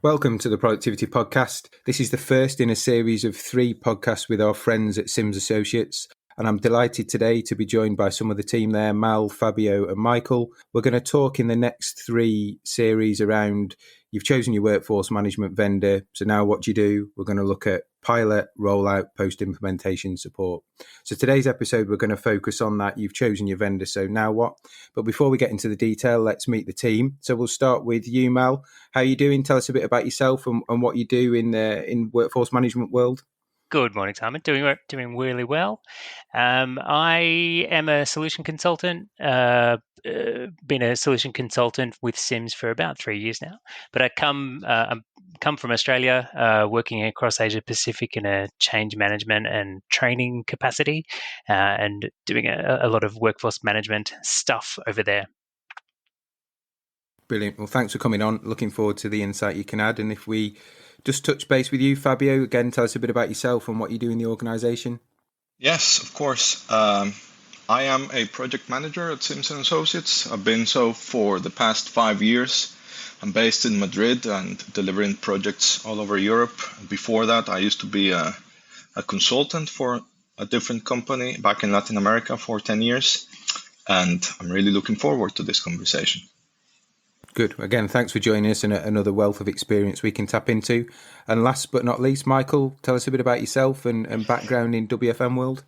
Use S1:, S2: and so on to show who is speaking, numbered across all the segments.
S1: Welcome to the Productivity Podcast. This is the first in a series of 3 podcasts with our friends at Sims Associates. And I'm delighted today to be joined by some of the team there, Mal, Fabio and Michael. We're going to talk in the next 3 series around you've chosen your workforce management vendor. So now what do you do? We're going to look at pilot, rollout, post-implementation support. So today's episode, we're going to focus on that. You've chosen your vendor. So now what? But before we get into the detail, let's meet the team. So we'll start with you, Mal. How are you doing? Tell us a bit about yourself and what you do in workforce management world.
S2: Good morning, Simon. Doing really well. I am a solution consultant. Been a solution consultant with Sims for about 3 years now. But I come from Australia, working across Asia Pacific in a change management and training capacity, and doing a lot of workforce management stuff over there.
S1: Brilliant. Well, thanks for coming on. Looking forward to the insight you can add. And if we just touch base with you, Fabio, again, tell us a bit about yourself and what you do in the organisation.
S3: Yes, of course. I am a project manager at Sims & Associates. I've been so for the past 5 years. I'm based in Madrid and delivering projects all over Europe. Before that, I used to be a consultant for a different company back in Latin America for 10 years. And I'm really looking forward to this conversation.
S1: Good. Again, thanks for joining us and another wealth of experience we can tap into. And last but not least, Michael, tell us a bit about yourself and background in WFM world.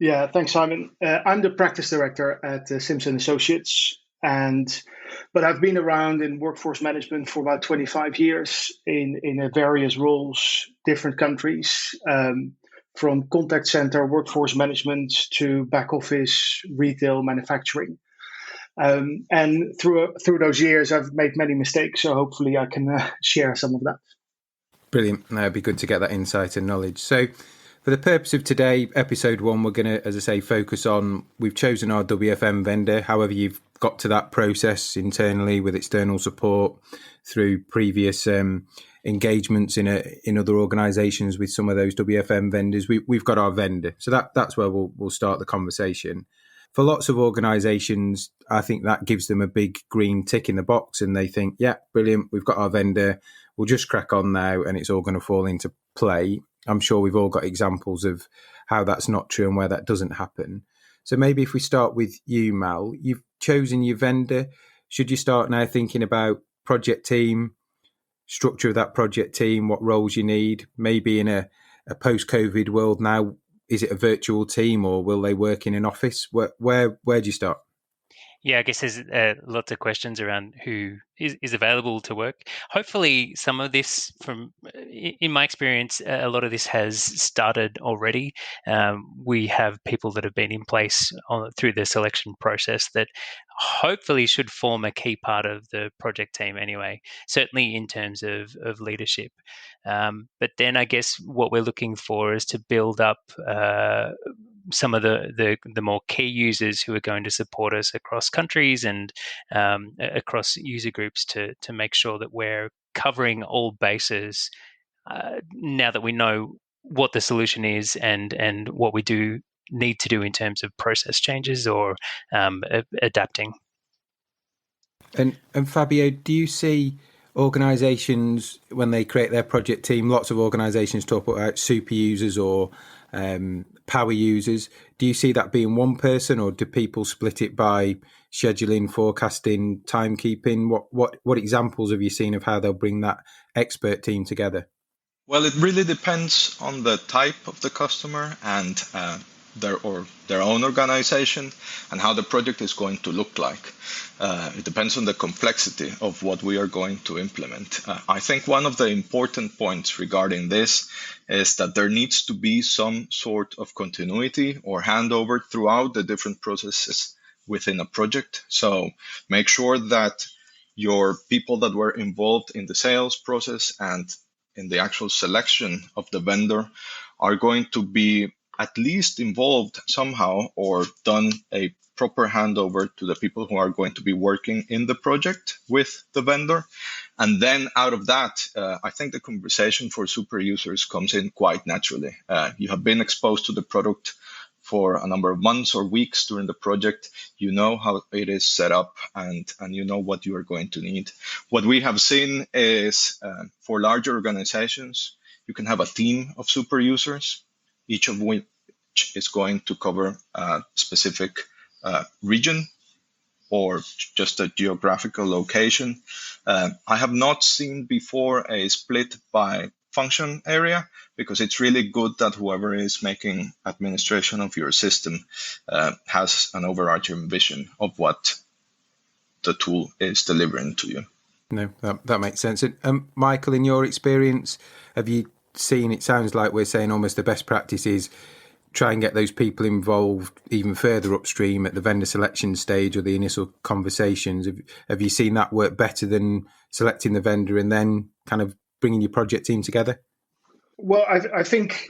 S4: Yeah, thanks, Simon. I'm the practice director at Sims & Associates, but I've been around in workforce management for about 25 years in various roles, different countries, from contact center, workforce management to back office, retail, manufacturing. And through those years, I've made many mistakes, so hopefully I can share some of that.
S1: Brilliant. That'd be good to get that insight and knowledge. So for the purpose of today, episode 1, we're going to, as I say, focus on, we've chosen our WFM vendor, however you've got to that process internally with external support through previous engagements in other organisations with some of those WFM vendors. We've got our vendor. So that's where we'll start the conversation. For lots of organisations, I think that gives them a big green tick in the box and they think, yeah, brilliant, we've got our vendor, we'll just crack on now and it's all going to fall into play. I'm sure we've all got examples of how that's not true and where that doesn't happen. So maybe if we start with you, Mal, you've chosen your vendor. Should you start now thinking about project team, structure of that project team, what roles you need, maybe in a post-COVID world now? Is it a virtual team or will they work in an office? Where do you start?
S2: Yeah, I guess there's lots of questions around who is available to work. Hopefully some of this, in my experience, a lot of this has started already. We have people that have been in place through the selection process that hopefully should form a key part of the project team anyway, certainly in terms of leadership. But then I guess what we're looking for is to build up some of the more key users who are going to support us across countries and across user groups to make sure that we're covering all bases now that we know what the solution is and what we do need to do in terms of process changes or adapting.
S1: And Fabio, do you see organisations when they create their project team, lots of organisations talk about super users or power users. Do you see that being one person or do people split it by scheduling, forecasting, timekeeping? What examples have you seen of how they'll bring that expert team together?
S3: Well, it really depends on the type of the customer and their own organization and how the project is going to look like. It depends on the complexity of what we are going to implement. I think one of the important points regarding this is that there needs to be some sort of continuity or handover throughout the different processes within a project. So make sure that your people that were involved in the sales process and in the actual selection of the vendor are going to be at least involved somehow or done a proper handover to the people who are going to be working in the project with the vendor. And then out of that, I think the conversation for super users comes in quite naturally. You have been exposed to the product for a number of months or weeks during the project, you know how it is set up and you know what you are going to need. What we have seen is for larger organizations, you can have a team of super users, each of which is going to cover a specific region or just a geographical location. I have not seen before a split by function area, because it's really good that whoever is making administration of your system has an overarching vision of what the tool is delivering to you.
S1: No, that makes sense. And Michael, in your experience, have you seen, it sounds like we're saying almost the best practice is try and get those people involved even further upstream at the vendor selection stage or the initial conversations. Have you seen that work better than selecting the vendor and then kind of bringing your project team together?
S4: Well, I think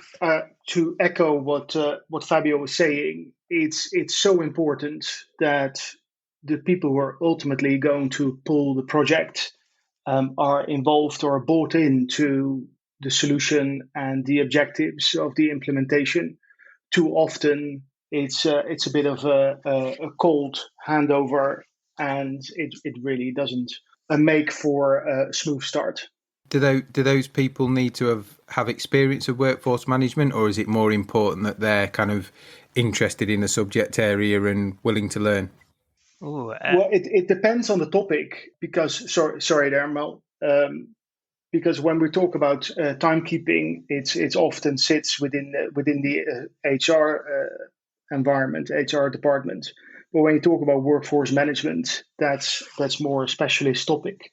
S4: to echo what Fabio was saying, it's so important that the people who are ultimately going to pull the project are involved or bought into the solution and the objectives of the implementation. Too often, it's a bit of a cold handover, and it really doesn't make for a smooth start.
S1: Do those people need to have experience of workforce management, or is it more important that they're kind of interested in the subject area and willing to learn?
S2: Ooh,
S4: Well, it depends on the topic, because sorry there, Mel. Because when we talk about timekeeping, it's often sits within the HR environment, HR department. But when you talk about workforce management, that's more a specialist topic.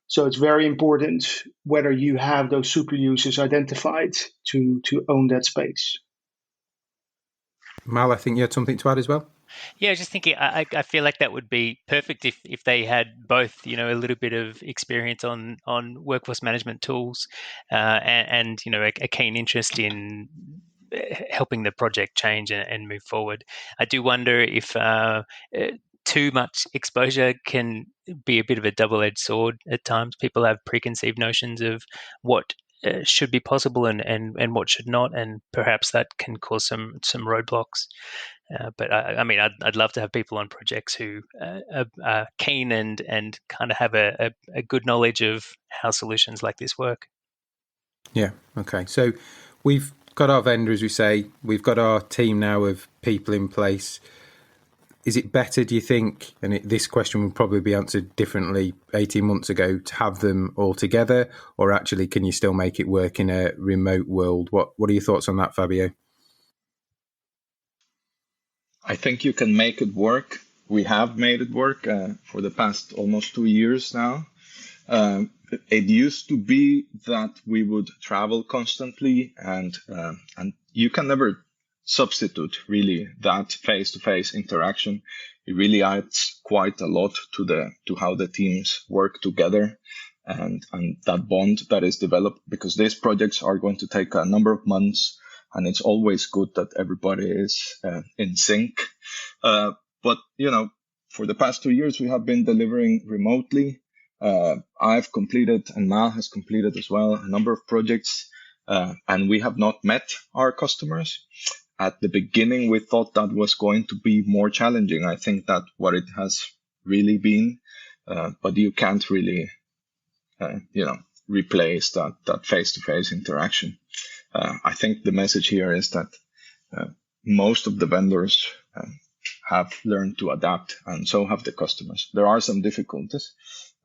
S4: So it's very important whether you have those super users identified to own that space.
S1: Mal, I think you had something to add as well.
S2: Yeah, just thinking, I feel like that would be perfect if they had both, a little bit of experience on workforce management tools, and a keen interest in helping the project change and move forward. I do wonder if too much exposure can be a bit of a double-edged sword at times. People have preconceived notions of what should be possible and what should not, and perhaps that can cause some roadblocks. But I mean, I'd love to have people on projects who are keen and kind of have a good knowledge of how solutions like this work.
S1: Yeah. Okay. So we've got our vendor, as we say. We've got our team now of people in place. Is it better, do you think, and this question would probably be answered differently 18 months ago, to have them all together, or actually can you still make it work in a remote world? What are your thoughts on that, Fabio?
S3: I think you can make it work. We have made it work for the past almost 2 years now. It used to be that we would travel constantly, and you can never substitute really that face-to-face interaction. It really adds quite a lot to how the teams work together and that bond that is developed, because these projects are going to take a number of months, and it's always good that everybody is in sync. But for the past 2 years, we have been delivering remotely. I've completed, and Mal has completed as well, a number of projects, and we have not met our customers. At the beginning, we thought that was going to be more challenging. I think that what it has really been, but you can't really, replace that face-to-face interaction. I think the message here is that most of the vendors have learned to adapt, and so have the customers. There are some difficulties,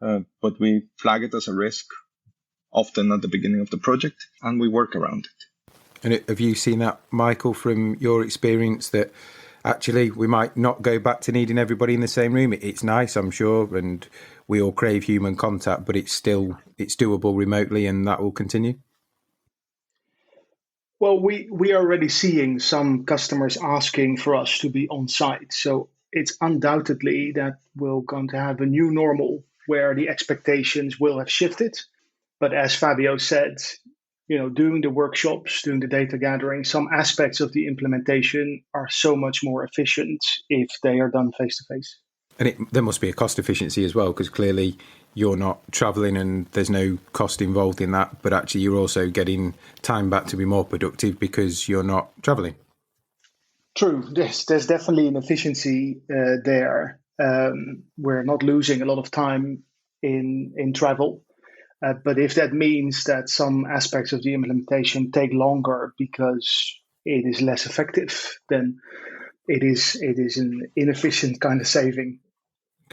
S3: but we flag it as a risk often at the beginning of the project, and we work around it.
S1: And have you seen that, Michael, from your experience, that actually we might not go back to needing everybody in the same room? It's nice, I'm sure, and we all crave human contact, but it's doable remotely, and that will continue?
S4: Well, we are already seeing some customers asking for us to be on site. So it's undoubtedly that we're going to have a new normal where the expectations will have shifted. But as Fabio said, doing the workshops, doing the data gathering, some aspects of the implementation are so much more efficient if they are done face to face.
S1: And there must be a cost efficiency as well, because clearly you're not travelling and there's no cost involved in that, but actually you're also getting time back to be more productive because you're not travelling.
S4: True. There's definitely an efficiency there. We're not losing a lot of time in travel. But if that means that some aspects of the implementation take longer because it is less effective, then it is an inefficient kind of saving.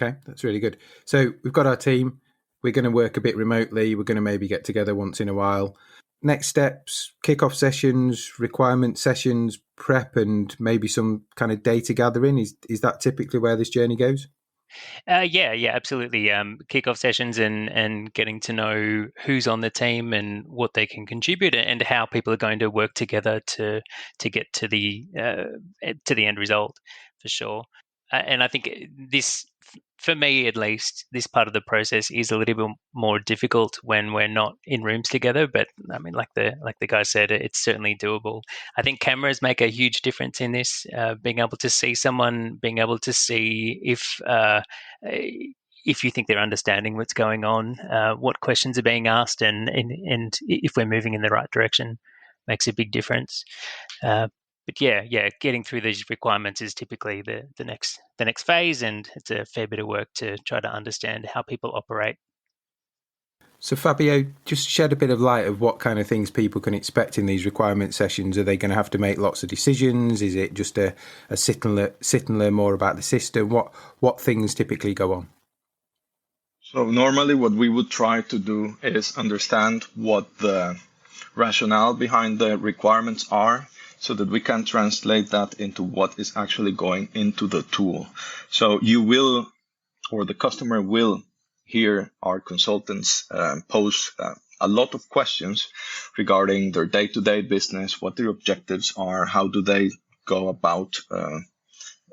S1: Okay, that's really good. So we've got our team. We're going to work a bit remotely. We're going to maybe get together once in a while. Next steps, kickoff sessions, requirement sessions, prep, and maybe some kind of data gathering. Is that typically where this journey goes?
S2: Yeah, absolutely. Kickoff sessions and getting to know who's on the team and what they can contribute and how people are going to work together to get to the end result, for sure. And I think this, for me at least, this part of the process is a little bit more difficult when we're not in rooms together. But I mean, like the guy said, it's certainly doable. I think cameras make a huge difference in this. Being able to see someone, being able to see if you think they're understanding what's going on, what questions are being asked, and if we're moving in the right direction, makes a big difference. But yeah, getting through these requirements is typically the next phase, and it's a fair bit of work to try to understand how people operate.
S1: So Fabio, just shed a bit of light of what kind of things people can expect in these requirement sessions. Are they going to have to make lots of decisions? Is it just a sit and learn more about the system? What things typically go on?
S3: So normally what we would try to do is understand what the rationale behind the requirements are so that we can translate that into what is actually going into the tool. So you will, or the customer will, hear our consultants pose a lot of questions regarding their day-to-day business, what their objectives are, how do they go about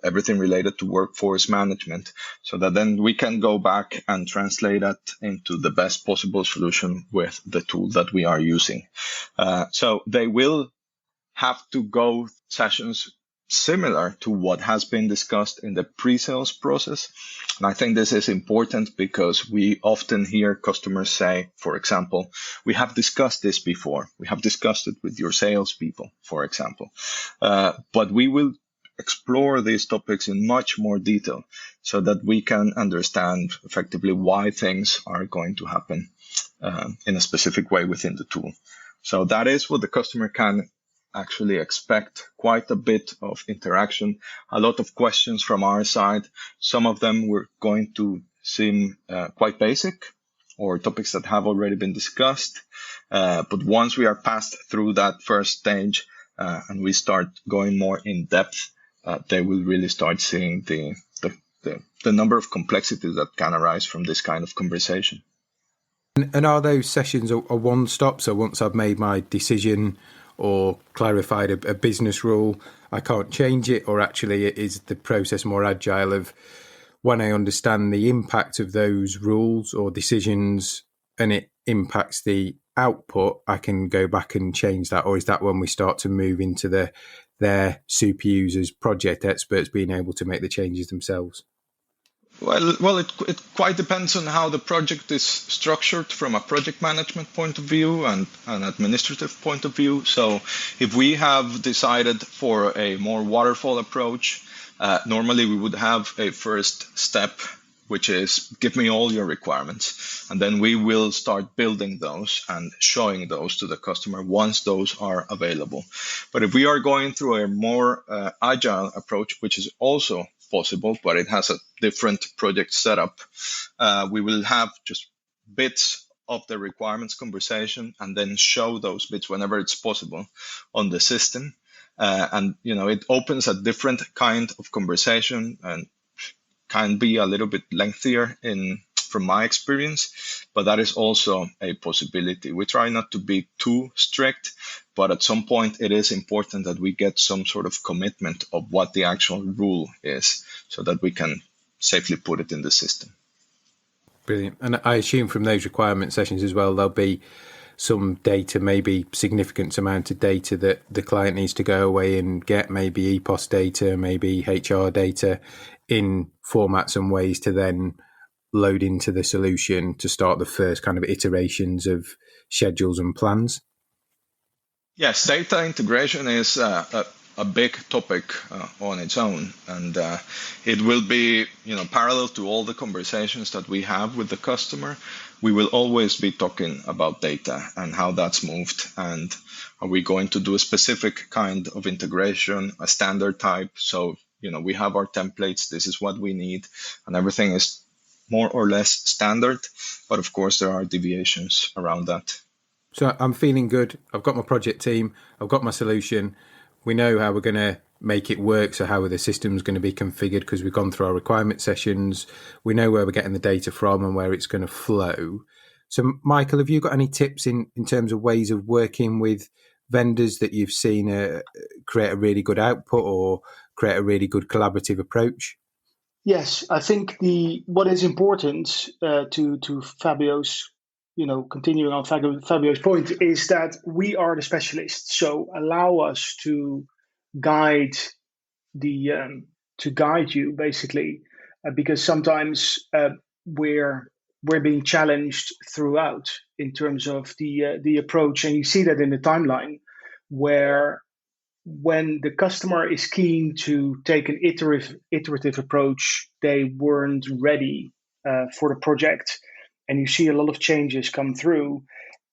S3: everything related to workforce management, so that then we can go back and translate that into the best possible solution with the tool that we are using. So they will have to go sessions similar to what has been discussed in the pre-sales process. And I think this is important because we often hear customers say, for example, we have discussed this before. We have discussed it with your salespeople, for example. But we will explore these topics in much more detail so that we can understand effectively why things are going to happen in a specific way within the tool. So that is what the customer can actually expect: quite a bit of interaction, a lot of questions from our side. Some of them were going to seem quite basic or topics that have already been discussed. But once we are passed through that first stage and we start going more in depth, they will really start seeing the number of complexities that can arise from this kind of conversation.
S1: And are those sessions a one-stop? So once I've made my decision or clarified a business rule, I can't change it? Or actually is the process more agile of when I understand the impact of those rules or decisions and it impacts the output, I can go back and change that? Or is that when we start to move into their super users, project experts being able to make the changes themselves?
S3: Well, it quite depends on how the project is structured from a project management point of view and an administrative point of view. So if we have decided for a more waterfall approach, normally we would have a first step, which is give me all your requirements. And then we will start building those and showing those to the customer once those are available. But if we are going through a more agile approach, which is also possible, but it has a different project setup, we will have just bits of the requirements conversation and then show those bits whenever it's possible on the system. And, it opens a different kind of conversation and can be a little bit lengthier from my experience, but that is also a possibility. We try not to be too strict, but at some point it is important that we get some sort of commitment of what the actual rule is so that we can safely put it in the system.
S1: Brilliant. And I assume from those requirement sessions as well, there'll be some data, maybe significant amount of data that the client needs to go away and get, maybe EPOS data, maybe HR data in formats and ways to then load into the solution to start the first kind of iterations of schedules and plans.
S3: Yes, data integration is a big topic on its own, and it will be, parallel to all the conversations that we have with the customer. We will always be talking about data and how that's moved, and are we going to do a specific kind of integration, a standard type? So, we have our templates. This is what we need, and everything is more or less standard. But of course, there are deviations around that.
S1: So I'm feeling good. I've got my project team. I've got my solution. We know how we're going to make it work. So how are the systems going to be configured? Because we've gone through our requirement sessions. We know where we're getting the data from and where it's going to flow. So Michael, have you got any tips in terms of ways of working with vendors that you've seen create a really good output or create a really good collaborative approach?
S4: Yes, I think what is important to Fabio's, continuing on Fabio's point, is that we are the specialists. So allow us to guide you basically, because sometimes we're being challenged throughout in terms of the approach, and you see that in the timeline where when the customer is keen to take an iterative approach, they weren't ready for the project, and you see a lot of changes come through.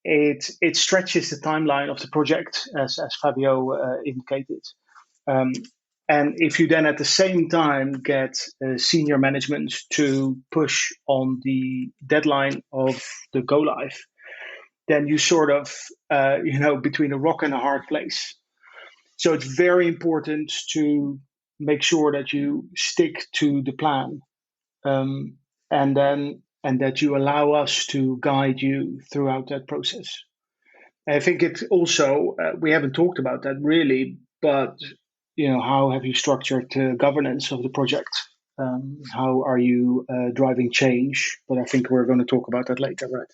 S4: It stretches the timeline of the project, as Fabio indicated. And if you then at the same time get senior management to push on the deadline of the go live, then you sort of, between a rock and a hard place. So it's very important to make sure that you stick to the plan, and that you allow us to guide you throughout that process. I think it also, we haven't talked about that really, but how have you structured governance of the project? How are you driving change? But I think we're going to talk about that later, right?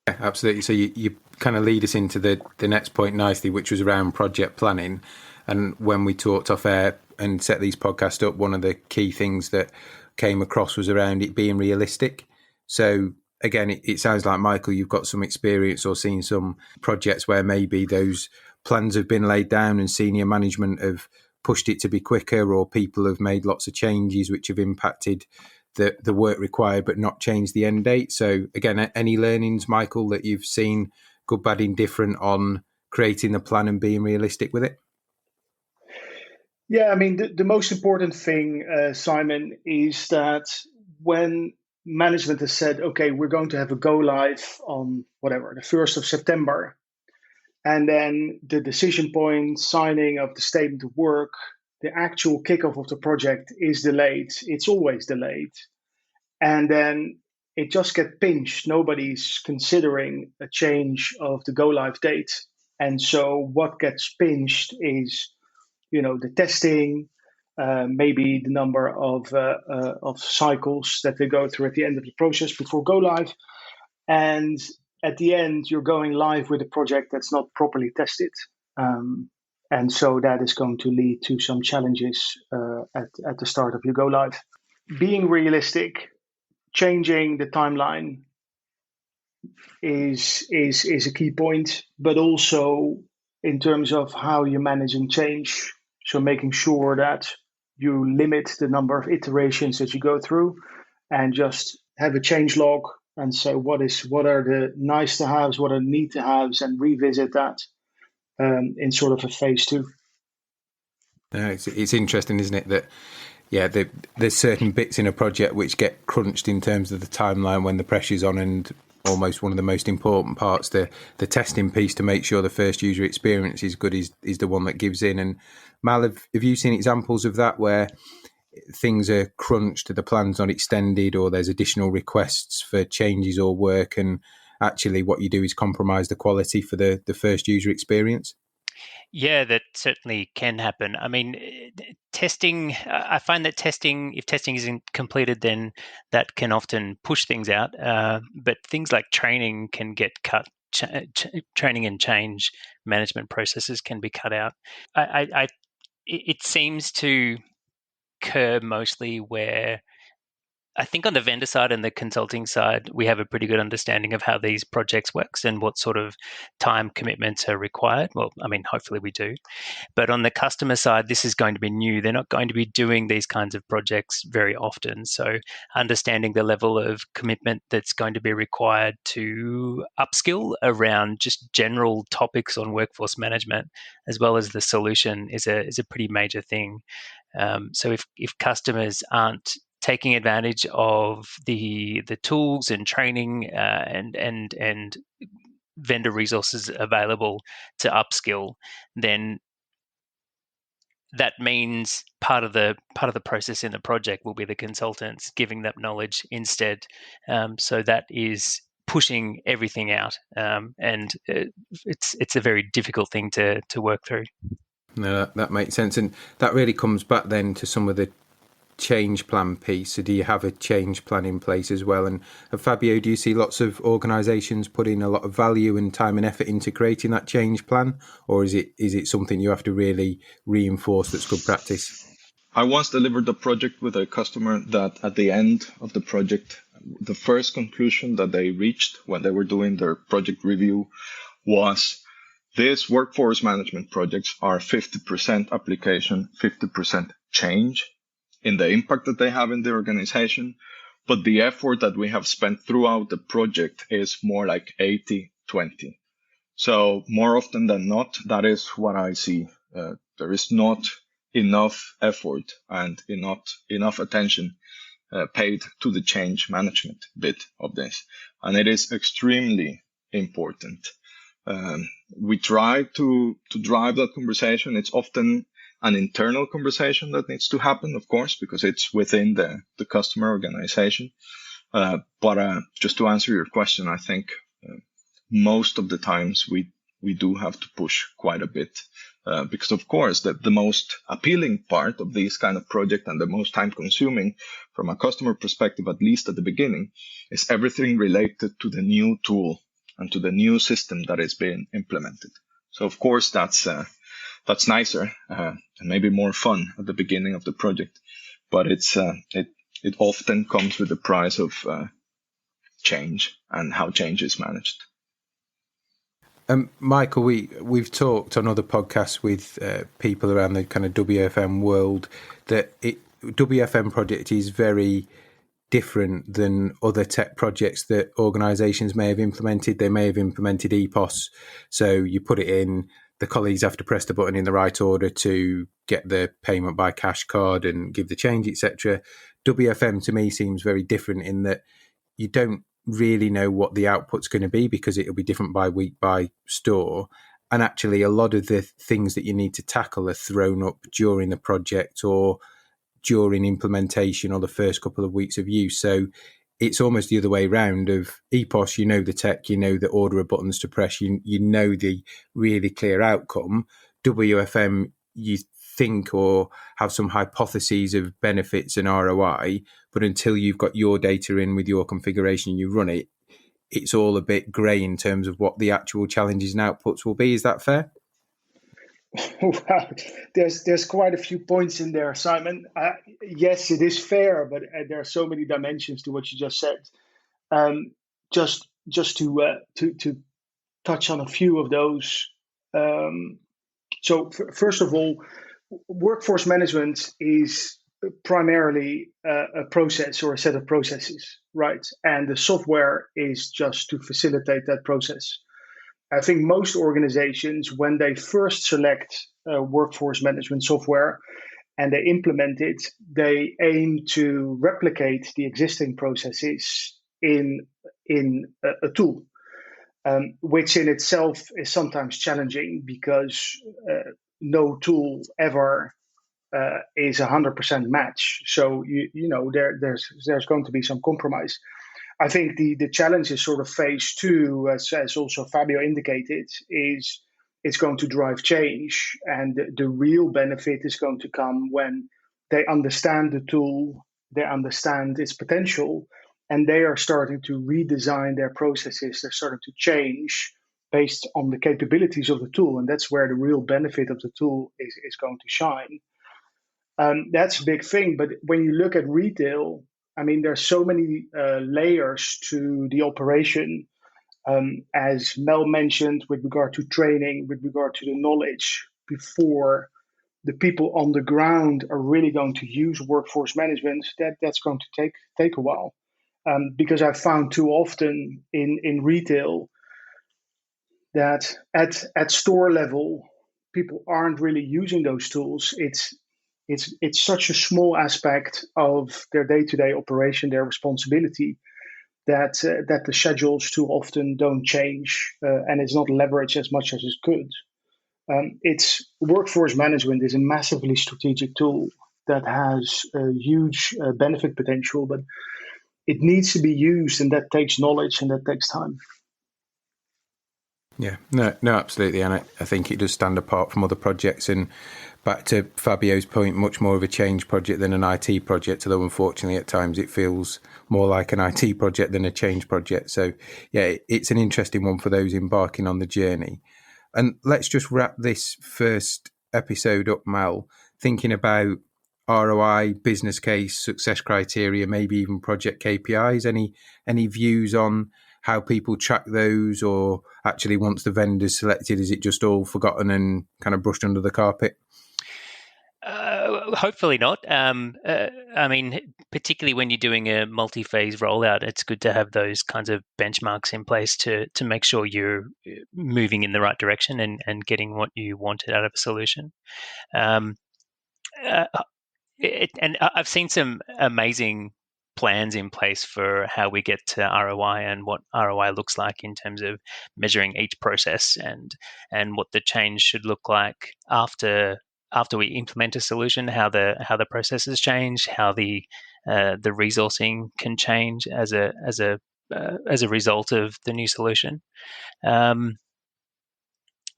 S1: Yeah, absolutely. So you kind of lead us into the next point nicely, which was around project planning. And when we talked off air and set these podcasts up, one of the key things that came across was around it being realistic. So again, it sounds like, Michael, you've got some experience or seen some projects where maybe those plans have been laid down and senior management have pushed it to be quicker, or people have made lots of changes which have impacted the work required but not changed the end date. So again, any learnings, Michael, that you've seen, good, bad, indifferent, on creating the plan and being realistic with it?
S4: Yeah, I mean, the most important thing, Simon, is that when management has said, okay, we're going to have a go live on whatever, the 1st of September, and then the decision point, signing of the statement of work, the actual kickoff of the project is delayed. It's always delayed. And then it just gets pinched. Nobody's considering a change of the go live date. And so what gets pinched is, the testing, maybe the number of cycles that they go through at the end of the process before go live. And at the end, you're going live with a project that's not properly tested. And so that is going to lead to some challenges at the start of your go live. Being realistic, changing the timeline is a key point, but also in terms of how you're managing change. So making sure that you limit the number of iterations that you go through, and just have a change log and say what are the nice to haves, what are need to haves, and revisit that in sort of a phase 2.
S1: It's interesting, isn't it, that there's certain bits in a project which get crunched in terms of the timeline when the pressure's on, and almost one of the most important parts, the testing piece to make sure the first user experience is good, is the one that gives in. And Mal, have you seen examples of that where things are crunched, the plan's not extended, or there's additional requests for changes or work, and actually what you do is compromise the quality for the first user experience?
S2: Yeah, that certainly can happen. I mean, testing, I find that if testing isn't completed, then that can often push things out. But things like training can get cut. Training and change management processes can be cut out. It seems to occur mostly where I think on the vendor side and the consulting side, we have a pretty good understanding of how these projects works and what sort of time commitments are required. Well, I mean, hopefully we do. But on the customer side, this is going to be new. They're not going to be doing these kinds of projects very often. So understanding the level of commitment that's going to be required to upskill around just general topics on workforce management, as well as the solution, is a pretty major thing. So if customers aren't taking advantage of the tools and training and vendor resources available to upskill, then that means part of the process in the project will be the consultants giving that knowledge instead. So that is pushing everything out, and it's a very difficult thing to work through.
S1: No, that makes sense, and that really comes back then to some of the change plan piece. So do you have a change plan in place as well? And Fabio, do you see lots of organisations putting a lot of value and time and effort into creating that change plan, or is it something you have to really reinforce that's good practice?
S3: I once delivered a project with a customer that at the end of the project, the first conclusion that they reached when they were doing their project review was these workforce management projects are 50% application, 50% change in the impact that they have in the organization. But the effort that we have spent throughout the project is more like 80-20. So more often than not, that is what I see. There is not enough effort and enough attention paid to the change management bit of this. And it is extremely important. We try to drive that conversation. It's often an internal conversation that needs to happen, of course, because it's within the customer organization. But just to answer your question, I think most of the times we do have to push quite a bit. Because of course the most appealing part of these kind of project and the most time consuming from a customer perspective, at least at the beginning, is everything related to the new tool and to the new system that is being implemented. So of course that's nicer and maybe more fun at the beginning of the project, but it often comes with the price of change and how change is managed.
S1: Michael, we've talked on other podcasts with people around the kind of WFM world that WFM project is very different than other tech projects that organisations may have implemented. They may have implemented EPOS, so you put it in, the colleagues have to press the button in the right order to get the payment by cash card and give the change, etc. WFM to me seems very different in that you don't really know what the output's going to be because it'll be different by week, by store. And actually a lot of the things that you need to tackle are thrown up during the project or during implementation or the first couple of weeks of use. So it's almost the other way around of EPOS, you know the tech, you know the order of buttons to press, you know the really clear outcome. WFM, you think or have some hypotheses of benefits and ROI, but until you've got your data in with your configuration, you run it, it's all a bit grey in terms of what the actual challenges and outputs will be. Is that fair?
S4: Well, there's quite a few points in there, Simon. Yes, it is fair, but there are so many dimensions to what you just said. Just to touch on a few of those. So first of all, workforce management is primarily a process or a set of processes, right? And the software is just to facilitate that process. I think most organizations, when they first select workforce management software and they implement it, they aim to replicate the existing processes in a tool, which in itself is sometimes challenging because no tool ever is 100% match. So you know there's going to be some compromise. I think the challenge is sort of phase two, as also Fabio indicated, is it's going to drive change, and the real benefit is going to come when they understand the tool, they understand its potential, and they are starting to redesign their processes. They're starting to change based on the capabilities of the tool, and that's where the real benefit of the tool is going to shine. That's a big thing. But when you look at retail, I mean, there's so many layers to the operation, as Mel mentioned, with regard to training, with regard to the knowledge, before the people on the ground are really going to use workforce management. That's going to take a while, because I've found too often in retail that at store level, people aren't really using those tools. It's such a small aspect of their day-to-day operation, their responsibility, that the schedules too often don't change, and it's not leveraged as much as it could. It's workforce management is a massively strategic tool that has a huge benefit potential, but it needs to be used, and that takes knowledge and that takes time.
S1: Yeah, no, absolutely. And I think it does stand apart from other projects. And back to Fabio's point, much more of a change project than an IT project, although unfortunately at times it feels more like an IT project than a change project. So yeah, it's an interesting one for those embarking on the journey. And let's just wrap this first episode up, Mal, thinking about ROI, business case, success criteria, maybe even project KPIs. Any views on how people track those, or actually once the vendor's selected, is it just all forgotten and kind of brushed under the carpet?
S2: Hopefully not. I mean, particularly when you're doing a multi-phase rollout, it's good to have those kinds of benchmarks in place to make sure you're moving in the right direction and getting what you wanted out of a solution. And I've seen some amazing plans in place for how we get to ROI and what ROI looks like in terms of measuring each process and what the change should look like after we implement a solution, how the processes change, how the resourcing can change as a result of the new solution. I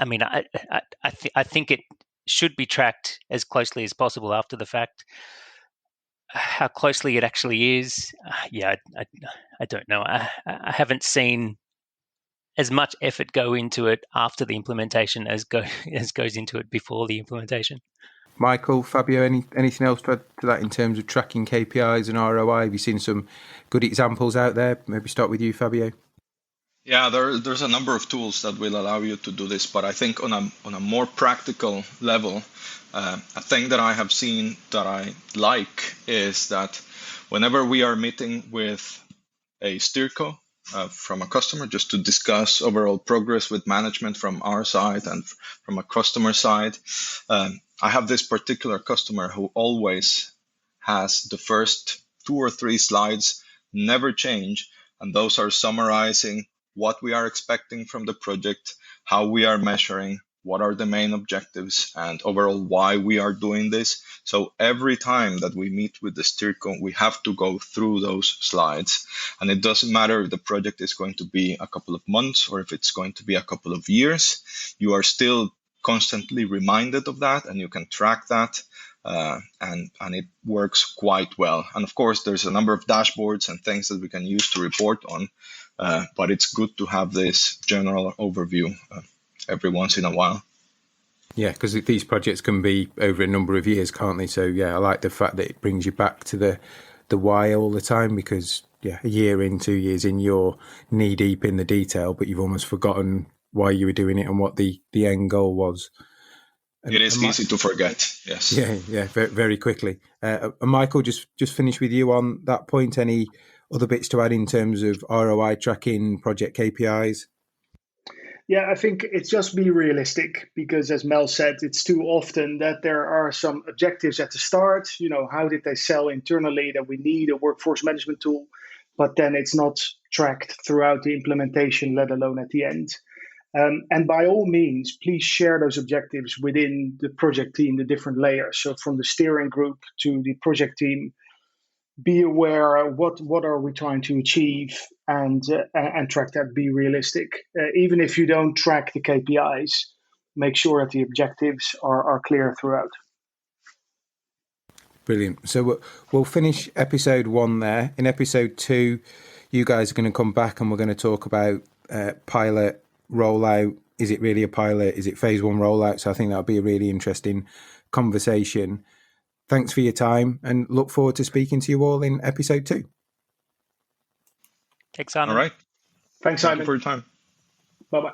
S2: mean, I think it should be tracked as closely as possible after the fact. How closely it actually is, I don't know. I haven't seen as much effort go into it after the implementation as goes into it before the implementation.
S1: Michael, Fabio, anything else to add to that in terms of tracking KPIs and ROI? Have you seen some good examples out there? Maybe start with you, Fabio.
S3: Yeah, there's a number of tools that will allow you to do this, but I think on a more practical level, a thing that I have seen that I like is that whenever we are meeting with a steerco from a customer, just to discuss overall progress with management from our side and from a customer side, I have this particular customer who always has the first 2 or 3 slides never change, and those are summarizing what we are expecting from the project, how we are measuring, what are the main objectives, and overall why we are doing this. So every time that we meet with the steerco, we have to go through those slides. And it doesn't matter if the project is going to be a couple of months or if it's going to be a couple of years, you are still constantly reminded of that, and you can track that. And it works quite well. And of course, there's a number of dashboards and things that we can use to report on. But it's good to have this general overview every once in a while.
S1: Yeah, because these projects can be over a number of years, can't they? So yeah, I like the fact that it brings you back to the why all the time, because yeah, a year in, 2 years in, you're knee deep in the detail, but you've almost forgotten why you were doing it and what the end goal was.
S3: It is easy to forget, yes.
S1: Yeah, very, very quickly. Michael, just finish with you on that point. Any other bits to add in terms of ROI tracking, project KPIs?
S4: Yeah, I think it's just be realistic, because as Mel said, it's too often that there are some objectives at the start. You know, how did they sell internally that we need a workforce management tool? But then it's not tracked throughout the implementation, let alone at the end. And by all means, please share those objectives within the project team, the different layers. So from the steering group to the project team, be aware what are we trying to achieve, and track that. Be realistic. Even if you don't track the KPIs, make sure that the objectives are clear throughout.
S1: Brilliant. So we'll finish episode 1 there. In episode 2, you guys are going to come back and we're going to talk about pilot rollout. Is it really a pilot? Is it phase 1 rollout? So I think that'll be a really interesting conversation. Thanks for your time, and look forward to speaking to you all in episode 2.
S2: Thanks, Simon.
S3: All right.
S4: Thanks,
S3: Thank you
S4: Simon.
S3: for your time.
S4: Bye-bye.